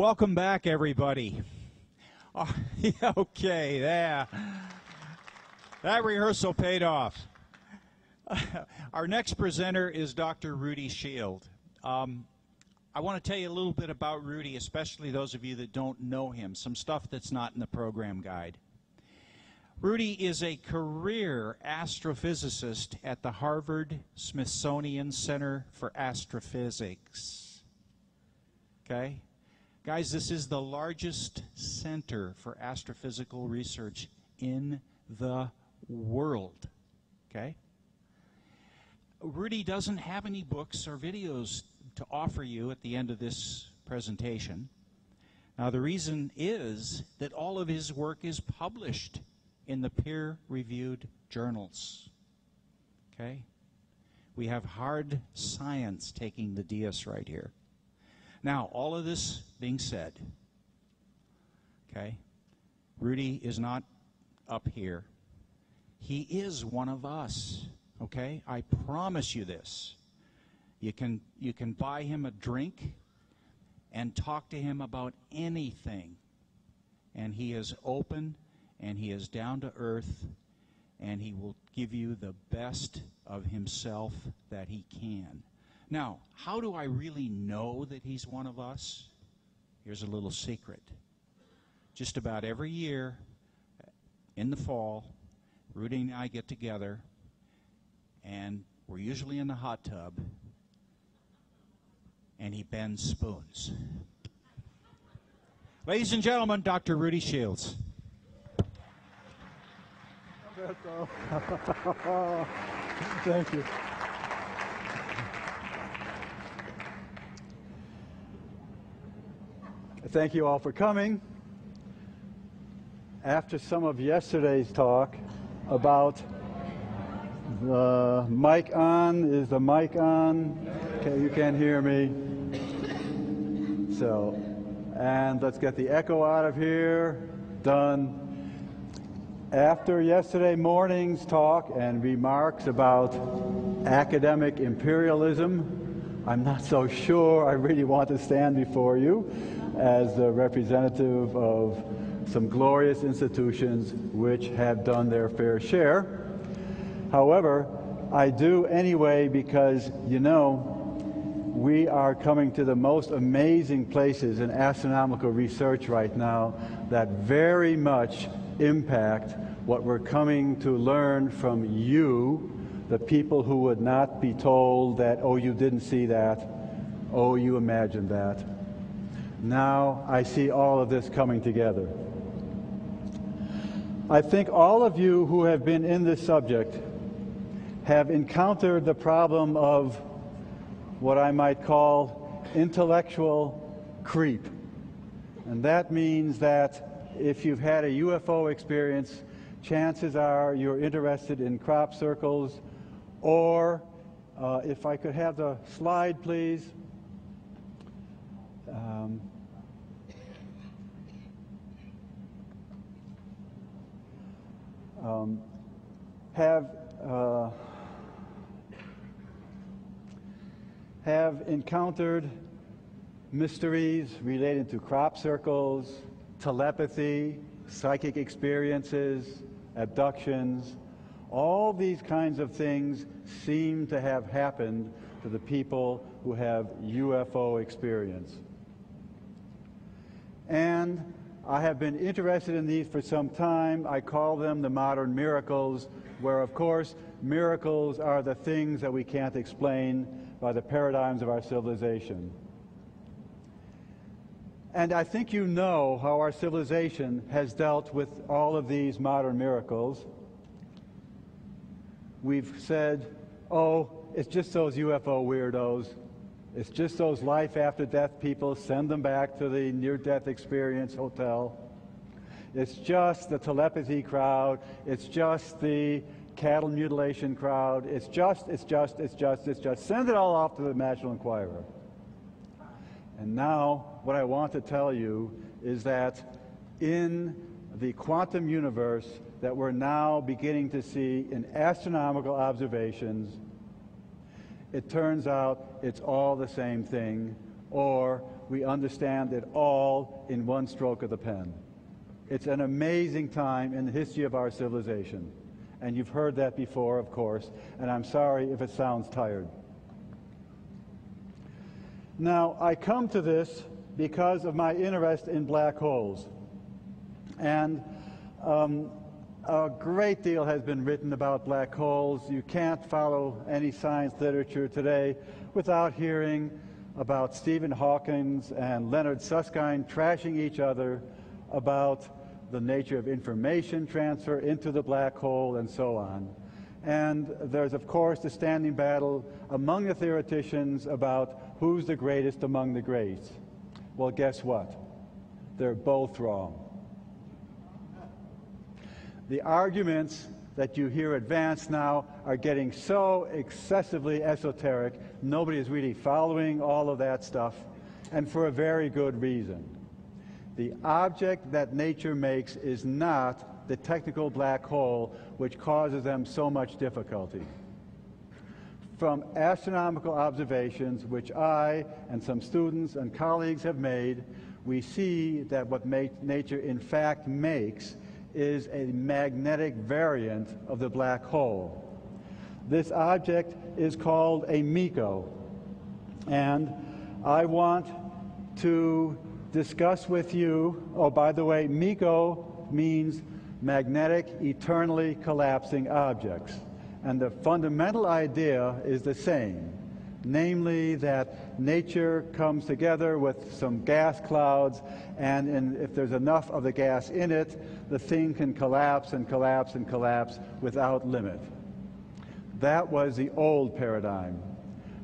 Welcome back, everybody. Okay, there. That rehearsal paid off. Our next presenter is Dr. Rudy Schild. I want to tell you a little bit about Rudy, especially those of you that don't know him, some stuff that's not in the program guide. Rudy is a career astrophysicist at the Harvard-Smithsonian Center for Astrophysics. Okay? Guys, this is the largest center for astrophysical research in the world. Okay? Rudy doesn't have any books or videos to offer you at the end of this presentation. Now, the reason is that all of his work is published in the peer-reviewed journals. Okay? We have hard science taking the dais right here. Now, all of this being said, okay, Rudy is not up here. He is one of us, okay? I promise you this. You can buy him a drink and talk to him about anything. And he is open, and he is down to earth, and he will give you the best of himself that he can. Now, how do I really know that he's one of us? Here's a little secret. Just about every year in the fall, Rudy and I get together, and we're usually in the hot tub, and he bends spoons. Ladies and gentlemen, Dr. Rudy Schild. Thank you. Thank you all for coming. After some of yesterday's talk about the mic on, is the mic on? Okay, you can't hear me. So, and let's get the echo out of here. Done. After yesterday morning's talk and remarks about academic imperialism, I'm not so sure I really want to stand before you as the representative of some glorious institutions which have done their fair share. However, I do anyway because, you know, we are coming to the most amazing places in astronomical research right now that very much impact what we're coming to learn from you, the people who would not be told that, oh, you didn't see that, oh, you imagined that. Now I see all of this coming together. I think all of you who have been in this subject have encountered the problem of what I might call intellectual creep. And that means that if you've had a UFO experience, chances are you're interested in crop circles, or if I could have the slide, please. Have encountered mysteries related to crop circles, telepathy, psychic experiences, abductions. All these kinds of things seem to have happened to the people who have UFO experience. And I have been interested in these for some time. I call them the modern miracles, where, of course, miracles are the things that we can't explain by the paradigms of our civilization. And I think you know how our civilization has dealt with all of these modern miracles. We've said, oh, it's just those UFO weirdos. It's just those life after death people. Send them back to the near-death experience hotel. It's just the telepathy crowd. It's just the cattle mutilation crowd. It's just. Send it all off to the National Enquirer. And now, what I want to tell you is that in the quantum universe that we're now beginning to see in astronomical observations, it turns out it's all the same thing, or we understand it all in one stroke of the pen. It's an amazing time in the history of our civilization. And you've heard that before, of course, and I'm sorry if it sounds tired. Now, I come to this because of my interest in black holes. And a great deal has been written about black holes. You can't follow any science literature today without hearing about Stephen Hawking and Leonard Susskind trashing each other about the nature of information transfer into the black hole and so on. And there's, of course, the standing battle among the theoreticians about who's the greatest among the greats. Well, guess what? They're both wrong. The arguments that you hear advanced now are getting so excessively esoteric, nobody is really following all of that stuff, and for a very good reason. The object that nature makes is not the technical black hole which causes them so much difficulty. From astronomical observations, which I and some students and colleagues have made, we see that what nature in fact makes is a magnetic variant of the black hole. This object is called a MECO, and I want to discuss with you, oh, by the way, MECO means magnetic eternally collapsing objects, and the fundamental idea is the same, namely that nature comes together with some gas clouds, and if there's enough of the gas in it, the thing can collapse and collapse and collapse without limit. That was the old paradigm.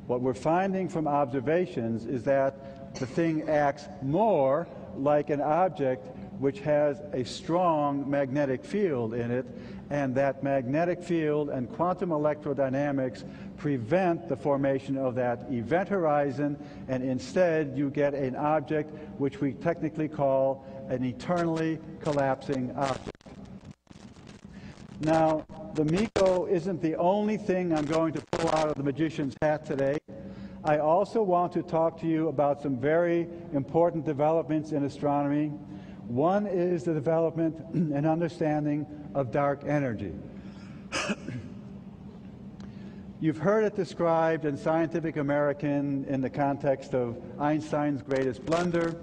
What we're finding from observations is that the thing acts more like an object which has a strong magnetic field in it, and that magnetic field and quantum electrodynamics prevent the formation of that event horizon, and instead you get an object which we technically call an eternally collapsing object. Now, the MECO isn't the only thing I'm going to pull out of the magician's hat today. I also want to talk to you about some very important developments in astronomy. One is the development and understanding of dark energy. You've heard it described in Scientific American in the context of Einstein's greatest blunder,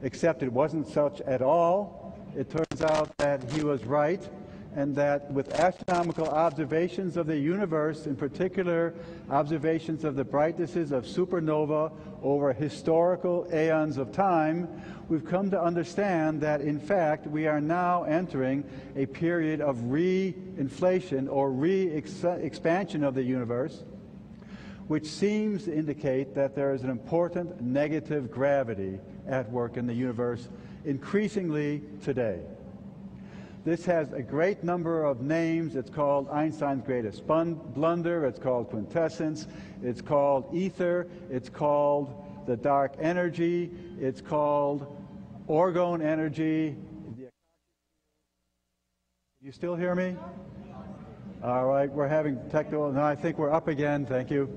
except it wasn't such at all. It turns out that he was right, and that with astronomical observations of the universe, in particular observations of the brightnesses of supernova over historical aeons of time, we've come to understand that, in fact, we are now entering a period of re-inflation or re-expansion of the universe, which seems to indicate that there is an important negative gravity at work in the universe, increasingly today. This has a great number of names. It's called Einstein's greatest blunder. It's called quintessence. It's called ether. It's called the dark energy. It's called orgone energy. You still hear me? All right, we're having technical, no, I think we're up again, thank you.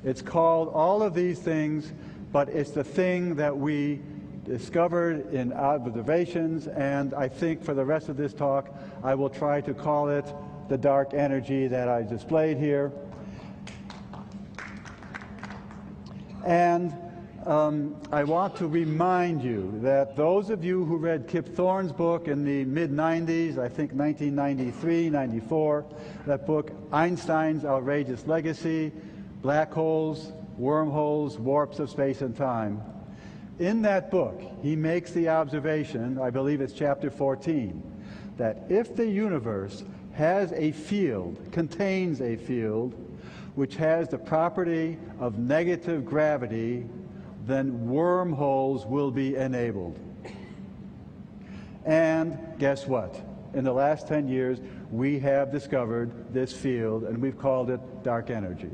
It's called all of these things, but it's the thing that we discovered in observations, and I think for the rest of this talk, I will try to call it the dark energy that I displayed here. And I want to remind you that those of you who read Kip Thorne's book in the mid-90s, I think 1993, 94, that book, Einstein's Outrageous Legacy, Black Holes, Wormholes, Warps of Space and Time. In that book, he makes the observation, I believe it's chapter 14, that if the universe has a field, contains a field, which has the property of negative gravity, then wormholes will be enabled. And guess what? In the last 10 years, we have discovered this field, and we've called it dark energy.